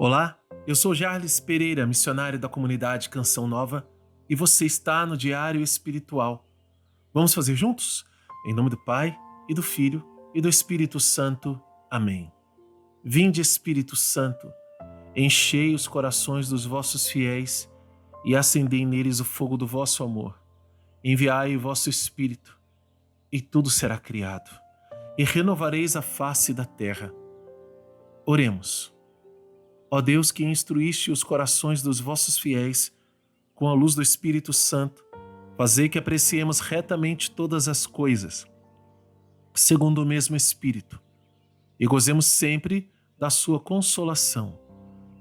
Olá, eu sou Jarles Pereira, missionário da comunidade Canção Nova, e você está no Diário Espiritual. Vamos fazer juntos? Em nome do Pai, e do Filho, e do Espírito Santo. Amém. Vinde, Espírito Santo, enchei os corações dos vossos fiéis e acendei neles o fogo do vosso amor. Enviai o vosso Espírito, e tudo será criado, e renovareis a face da terra. Oremos. Ó Deus, que instruíste os corações dos vossos fiéis com a luz do Espírito Santo, fazei que apreciemos retamente todas as coisas, segundo o mesmo Espírito, e gozemos sempre da sua consolação.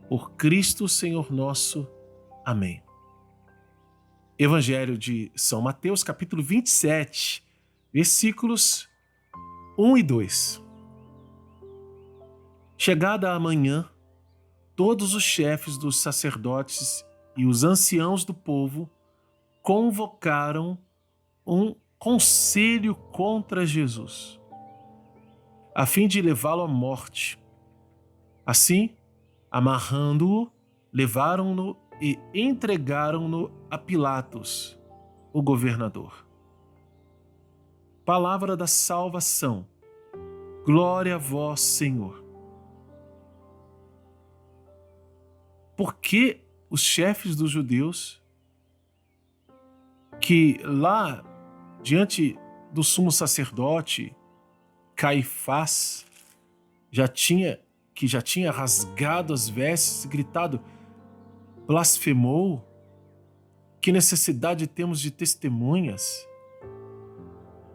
Por Cristo Senhor nosso. Amém. Evangelho de São Mateus, capítulo 27, versículos 1 e 2. Chegada a manhã, todos os chefes dos sacerdotes e os anciãos do povo convocaram um conselho contra Jesus, a fim de levá-lo à morte. Assim, amarrando-o, levaram-no e entregaram-no a Pilatos, o governador. Palavra da salvação. Glória a vós, Senhor. Por que os chefes dos judeus, que lá diante do sumo sacerdote Caifás já tinha rasgado as vestes e gritado: blasfemou? Que necessidade temos de testemunhas?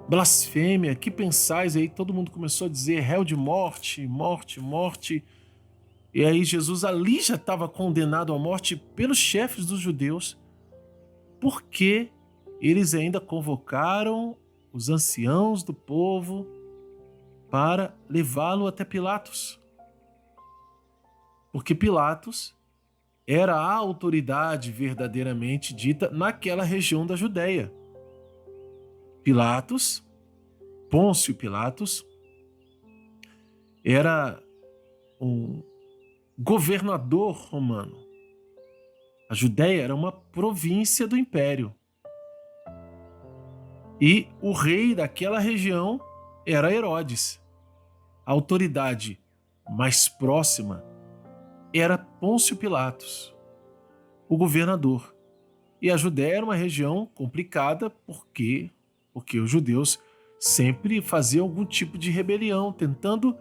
Blasfêmia, que pensais? E aí todo mundo começou a dizer: réu de morte, morte, morte. E aí Jesus ali já estava condenado à morte pelos chefes dos judeus, porque eles ainda convocaram os anciãos do povo para levá-lo até Pilatos. Porque Pilatos era a autoridade verdadeiramente dita naquela região da Judéia. Pilatos, Pôncio Pilatos, era um governador romano. A Judéia era uma província do império. E o rei daquela região era Herodes. A autoridade mais próxima era Pôncio Pilatos, o governador. E a Judéia era uma região complicada porque os judeus sempre faziam algum tipo de rebelião, tentando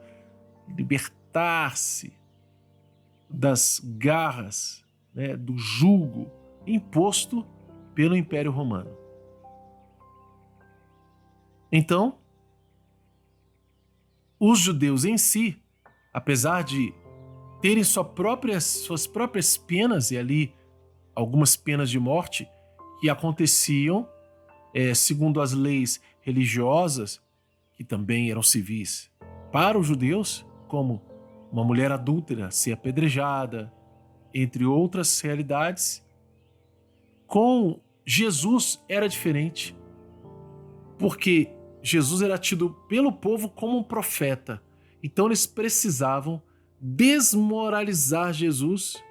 libertar-se das garras, do jugo imposto pelo Império Romano. Então, os judeus em si, apesar de terem suas próprias penas, e ali algumas penas de morte que aconteciam segundo as leis religiosas, que também eram civis para os judeus, como uma mulher adúltera ser apedrejada, entre outras realidades. Com Jesus era diferente, porque Jesus era tido pelo povo como um profeta. Então eles precisavam desmoralizar Jesus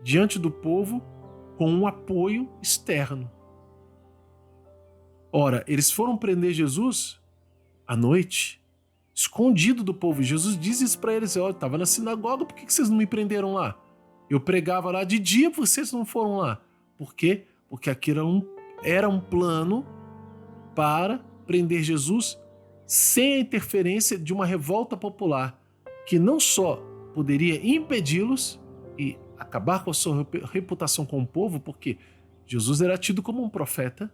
diante do povo com um apoio externo. Ora, eles foram prender Jesus à noite, escondido do povo. E Jesus diz isso para eles: eu estava na sinagoga, por que vocês não me prenderam lá? Eu pregava lá de dia, vocês não foram lá. Por quê? Porque aquilo era um plano para prender Jesus sem a interferência de uma revolta popular, que não só poderia impedi-los e acabar com a sua reputação com o povo, porque Jesus era tido como um profeta,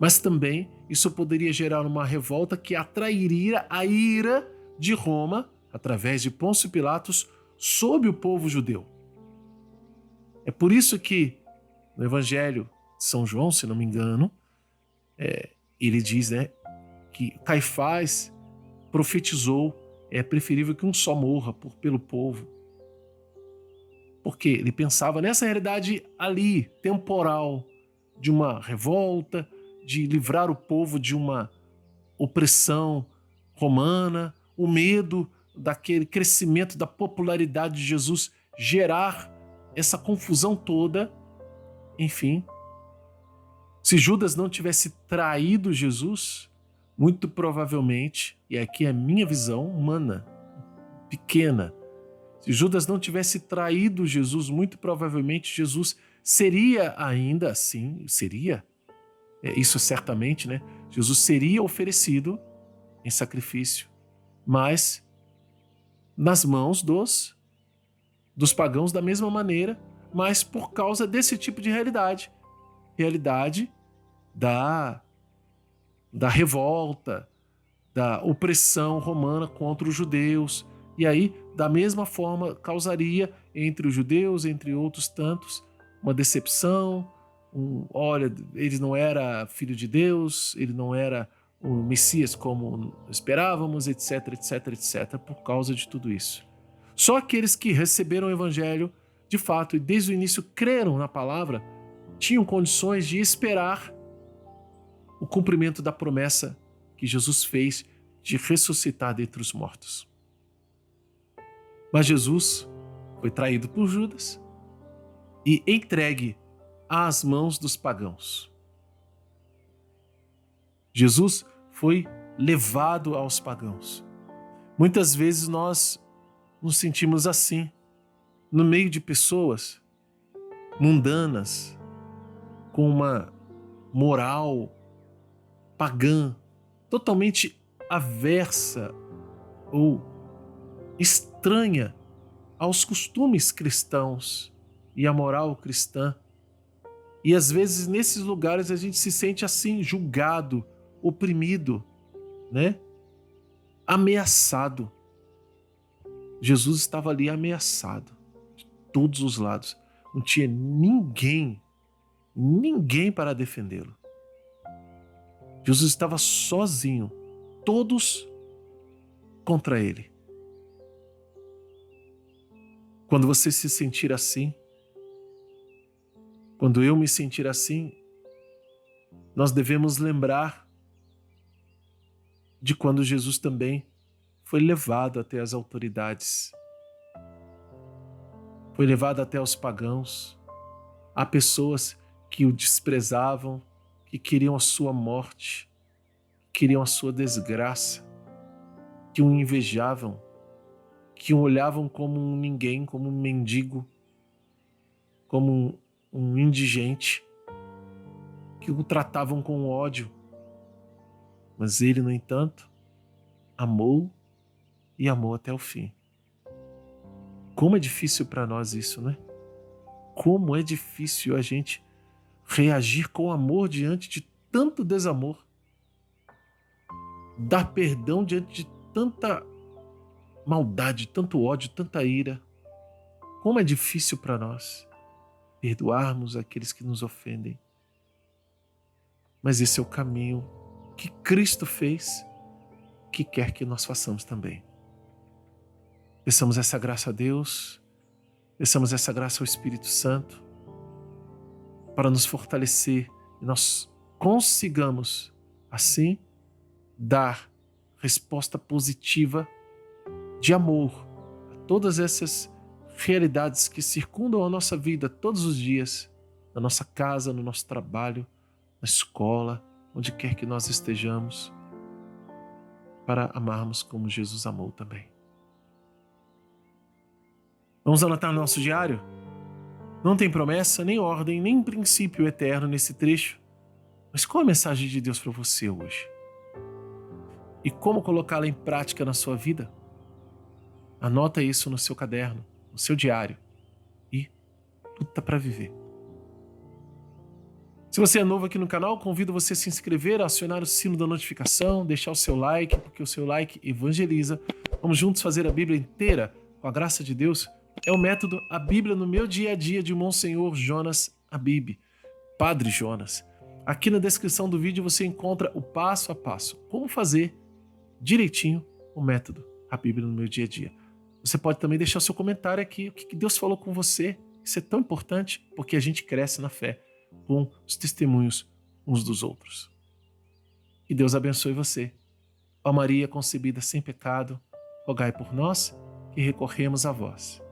mas também isso poderia gerar uma revolta que atrairia a ira de Roma, através de Pôncio Pilatos, sobre o povo judeu. É por isso que no Evangelho de São João, se não me engano, ele diz que Caifás profetizou: é preferível que um só morra pelo povo. Porque ele pensava nessa realidade ali, temporal, de uma revolta, de livrar o povo de uma opressão romana, o medo daquele crescimento da popularidade de Jesus gerar essa confusão toda. Enfim, se Judas não tivesse traído Jesus, muito provavelmente, e aqui é a minha visão humana, pequena, se Judas não tivesse traído Jesus, muito provavelmente Jesus seria ainda assim, isso certamente, né? Jesus seria oferecido em sacrifício, mas nas mãos dos pagãos da mesma maneira, mas por causa desse tipo de realidade da revolta, da opressão romana contra os judeus. E aí, da mesma forma, causaria entre os judeus, entre outros tantos, uma decepção. Olha, ele não era filho de Deus, ele não era o Messias como esperávamos, etc, etc, etc, por causa de tudo isso. Só aqueles que receberam o evangelho, de fato, e desde o início creram na palavra, tinham condições de esperar o cumprimento da promessa que Jesus fez de ressuscitar dentre os mortos. Mas Jesus foi traído por Judas e entregue às mãos dos pagãos. Jesus foi levado aos pagãos. Muitas vezes nós nos sentimos assim, no meio de pessoas mundanas, com uma moral pagã, totalmente aversa ou estranha aos costumes cristãos e à moral cristã. E às vezes nesses lugares a gente se sente assim, julgado, oprimido, né? Ameaçado. Jesus estava ali ameaçado de todos os lados. Não tinha ninguém para defendê-lo. Jesus estava sozinho, todos contra ele. Quando você se sentir assim, quando eu me sentir assim, nós devemos lembrar de quando Jesus também foi levado até as autoridades, foi levado até os pagãos. Há pessoas que o desprezavam, que queriam a sua morte, que queriam a sua desgraça, que o invejavam, que o olhavam como um ninguém, como um mendigo, como um indigente, que o tratavam com ódio. Mas ele, no entanto, amou e amou até o fim. Como é difícil para nós isso, né? Como é difícil a gente reagir com amor diante de tanto desamor. Dar perdão diante de tanta maldade, tanto ódio, tanta ira. Como é difícil para nós perdoarmos aqueles que nos ofendem. Mas esse é o caminho que Cristo fez, que quer que nós façamos também. Peçamos essa graça a Deus, peçamos essa graça ao Espírito Santo, para nos fortalecer e nós consigamos, assim, dar resposta positiva de amor a todas essas realidades que circundam a nossa vida todos os dias, na nossa casa, no nosso trabalho, na escola, onde quer que nós estejamos, para amarmos como Jesus amou também. Vamos anotar no nosso diário? Não tem promessa, nem ordem, nem princípio eterno nesse trecho. Mas qual a mensagem de Deus para você hoje? E como colocá-la em prática na sua vida? Anota isso no seu caderno, no seu diário. E luta para viver. Se você é novo aqui no canal, convido você a se inscrever, a acionar o sino da notificação, deixar o seu like, porque o seu like evangeliza. Vamos juntos fazer a Bíblia inteira, com a graça de Deus. É o método A Bíblia no Meu Dia a Dia de Monsenhor Jonas Abib, Padre Jonas. Aqui na descrição do vídeo você encontra o passo a passo, como fazer direitinho o método A Bíblia no Meu Dia a Dia. Você pode também deixar o seu comentário aqui, o que Deus falou com você. Isso é tão importante, porque a gente cresce na fé com os testemunhos uns dos outros. Que Deus abençoe você. Ó Maria concebida sem pecado, rogai por nós que recorremos a vós.